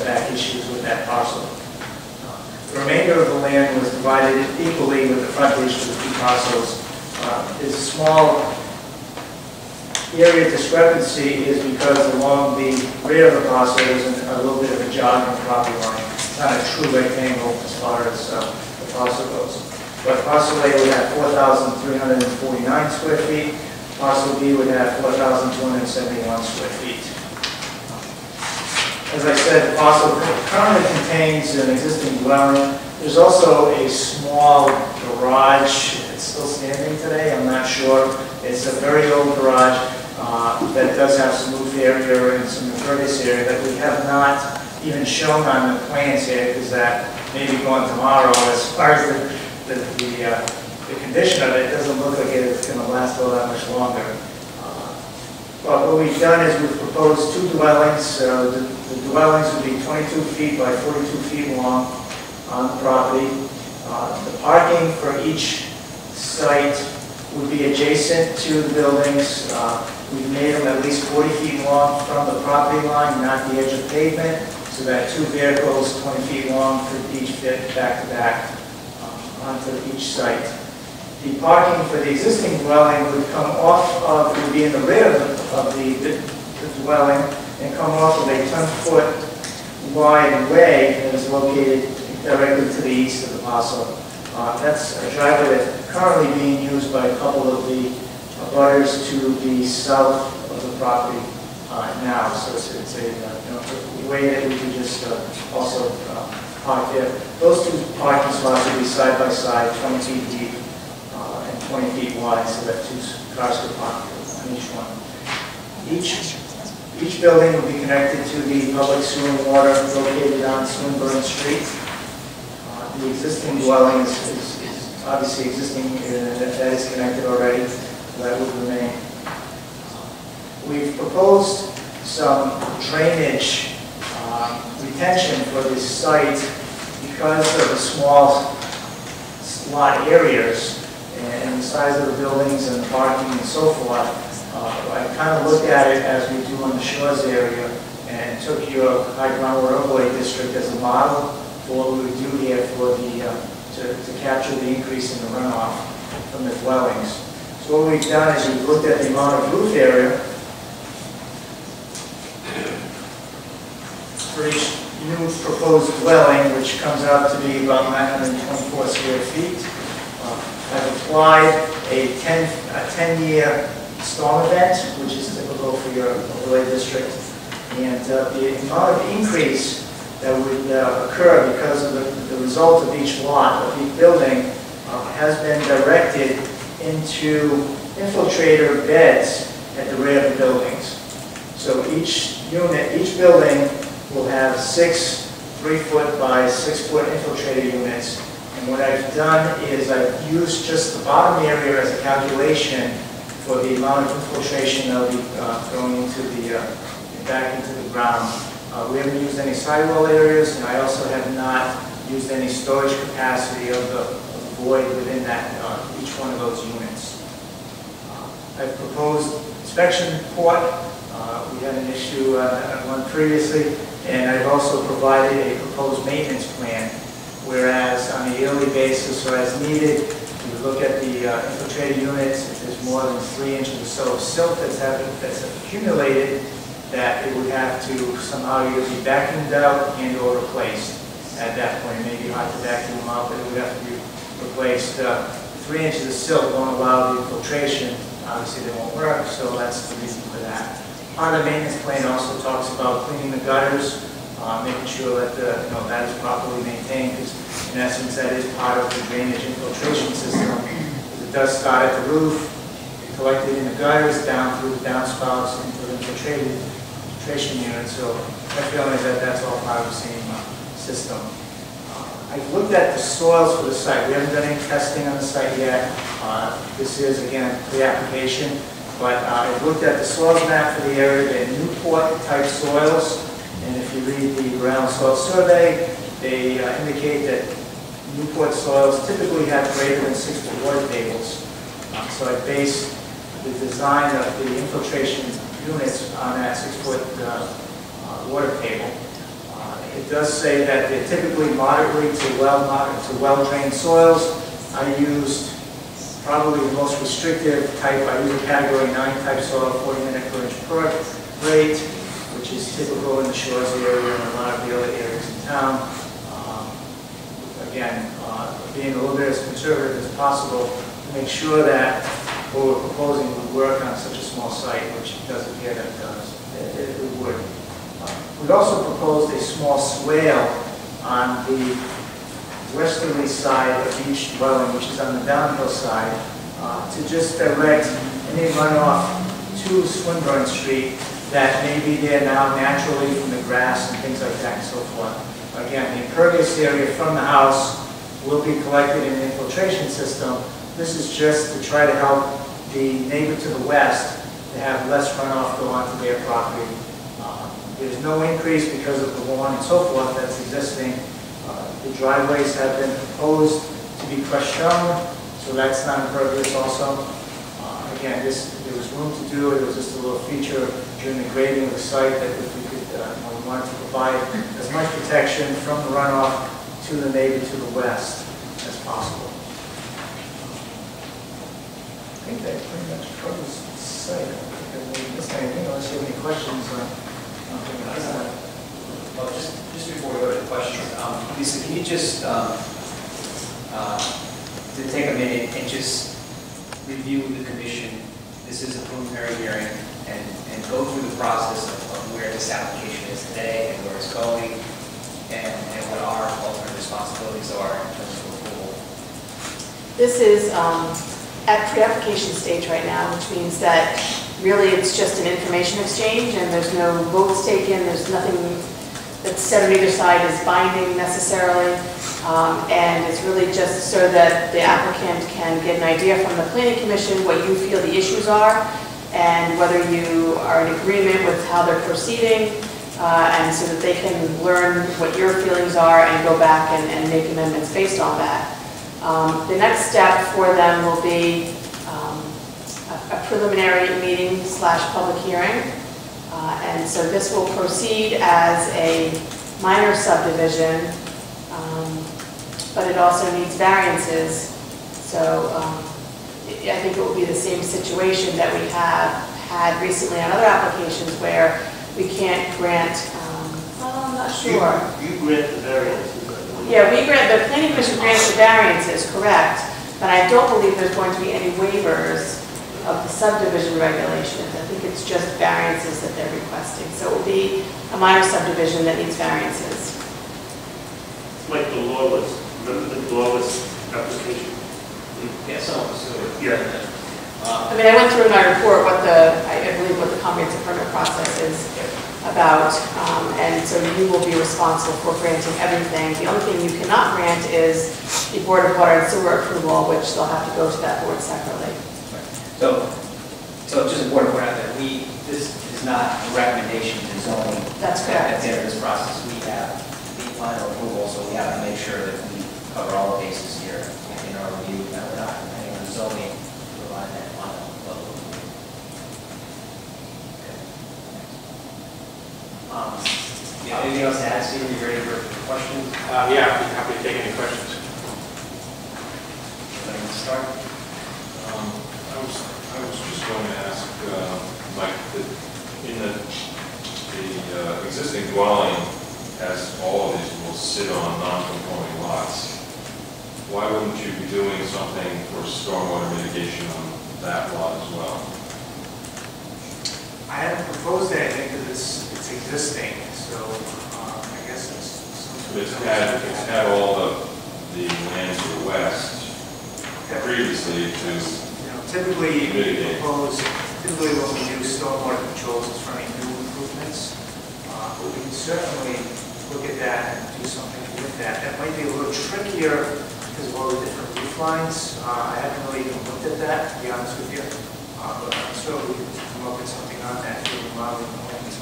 setback issues with that parcel. The remainder of the land was divided equally with the frontage for the two parcels. There's a small area discrepancy is because along the rear of the parcel there's a little bit of a jog on the property line. It's not a true rectangle as far as the parcel goes. But parcel A would have 4,349 square feet. Parcel B would have 4,271 square feet. As I said, the parcel currently contains an existing dwelling. There's also a small garage. It's still standing today, I'm not sure. It's a very old garage that does have some roof area and some impervious area that we have not even shown on the plans here, because that may be going tomorrow. As far as the condition of it, it doesn't look like it's going to last all that much longer. But what we've done is we've proposed two dwellings. The dwellings would be 22 feet by 42 feet long on the property. The parking for each site would be adjacent to the buildings. We've made them at least 40 feet long from the property line, not the edge of pavement, so that two vehicles 20 feet long could each fit back to back onto each site. The parking for the existing dwelling would come off of, would be in the rear of the dwelling and come off of a 10-foot wide way that is located directly to the east of the parcel. That's a driveway that's currently being used by a couple of the abutters to the south of the property now. So it's a way that we can just also park there. Those two parking spots would be side by side, 20 feet deep and 20 feet wide, so that two cars could park on each one. Each building will be connected to the public sewer and water located on Swinburne Street. The existing dwelling is obviously existing, that is connected already, so that would remain. We've proposed some drainage retention for this site because of the small lot areas and the size of the buildings and the parking and so forth. I kind of looked at it as we do on the Shores area and took your high groundwater overlay district as a model for what we would do here for the to capture the increase in the runoff from the dwellings. So what we've done is we've looked at the amount of roof area for each new proposed dwelling, which comes out to be about 924 square feet. I've applied a 10-year storm event, which is typical for your overlay district, and the amount of increase that would occur because of the result of each lot of each building has been directed into infiltrator beds at the rear of the buildings. So each unit, each building will have 6 3-foot by 6-foot infiltrator units. And what I've done is I've used just the bottom area as a calculation for the amount of infiltration that will be going into back into the ground. We haven't used any sidewall areas, and I also have not used any storage capacity of the void within that each one of those units. I've proposed inspection report. We had an issue on one previously, and I've also provided a proposed maintenance plan, whereas on a yearly basis or as needed, we look at the infiltrator units. If there's more than 3 inches or so of silt that's accumulated, that it would have to somehow either be vacuumed out and or replaced at that point. It may be hard to vacuum them out, but it would have to be replaced. 3 inches of silt won't allow the infiltration. Obviously they won't work, so that's the reason for that. Part of the maintenance plan also talks about cleaning the gutters, making sure that that is properly maintained, because in essence that is part of the drainage infiltration system. It does start at the roof, collected in the gutters, down through the downspouts into the infiltration unit. So my feeling is that that's all part of the same system. I've looked at the soils for the site. We haven't done any testing on the site yet. This is, again, pre-application. But I've looked at the soils map for the area. They're Newport-type soils. And if you read the ground soil survey, they indicate that Newport soils typically have greater than 6-foot water tables. So I based the design of the infiltration units on that 6-foot water table. It it does say that they're typically moderately to well-drained soils. I used probably the most restrictive type. I use a category 9 type soil, 40 minute per inch per rate, which is typical in the shores area and a lot of the other areas in town. Again, being a little bit as conservative as possible to make sure that what we're proposing would work on such a small site, which it does appear that it does. It would. We've also proposed a small swale on the westerly side of each dwelling, which is on the downhill side, to just direct any runoff to Swinburne Street that may be there now naturally from the grass and things like that and so forth. Again, the impervious area from the house will be collected in an infiltration system. This is just to try to help the neighbor to the west to have less runoff go onto their property. There's no increase because of the lawn and so forth that's existing. The driveways have been proposed to be crushed stone, so that's not impervious also. Again, there was room to do it. It was just a little feature during the grading of the site that if we could, we wanted to provide as much protection from the runoff to the neighbor to the west as possible. I think that pretty much covers the site. I don't think I missed anything unless you have any questions. Well, just before we go to the questions, Lisa, can you just to take a minute and just review the commission? This is a preliminary hearing, and go through the process of where this application is today and where it's going, and what our ultimate responsibilities are in terms of approval. This is at pre-application stage right now, which means that really it's just an information exchange and there's no votes taken, there's nothing that's said on either side is binding necessarily, and it's really just so that the applicant can get an idea from the planning commission what you feel the issues are and whether you are in agreement with how they're proceeding, and so that they can learn what your feelings are and go back and make amendments based on that. The next step for them will be a preliminary meeting / public hearing. And so this will proceed as a minor subdivision, but it also needs variances. So I think it will be the same situation that we have had recently on other applications where we can't grant, well, I'm not sure. You grant the variances. Yeah, the planning commission grants the variances, correct, but I don't believe there's going to be any waivers of the subdivision regulations. I think it's just variances that they're requesting. So it will be a minor subdivision that needs variances. Like the lawless, remember the lawless application? Yeah, someone was doing it. Yeah. I mean, I went through in my report what I believe what the comprehensive permit process is about, and so you will be responsible for granting everything. The only thing you cannot grant is the Board of Water and Sewer approval, which they'll have to go to that board separately. So just important to point out that this is not a recommendation to zoning. That's correct. At the end of this process, we have the final approval, so we have to make sure that we cover all the bases here in our review, that we're not depending on zoning to provide that final level. Okay. Anything else to add, Steve? Are you ready for questions? Yeah, I'd be happy to take any questions. Ready to start? I was just going to ask, Mike, that in the existing dwelling, as all of these will sit on non-conforming lots, why wouldn't you be doing something for stormwater mitigation on that lot as well? I haven't proposed anything because it's existing, so I guess it's had all the land to the west previously to typically mitigate. when we do stormwater controls, it's for any new improvements. But we can certainly look at that and do something with that. That might be a little trickier because of all the different roof lines. I haven't really even looked at that, to be honest with you. But I'm sure we can come up with something on that, doing modeling plans.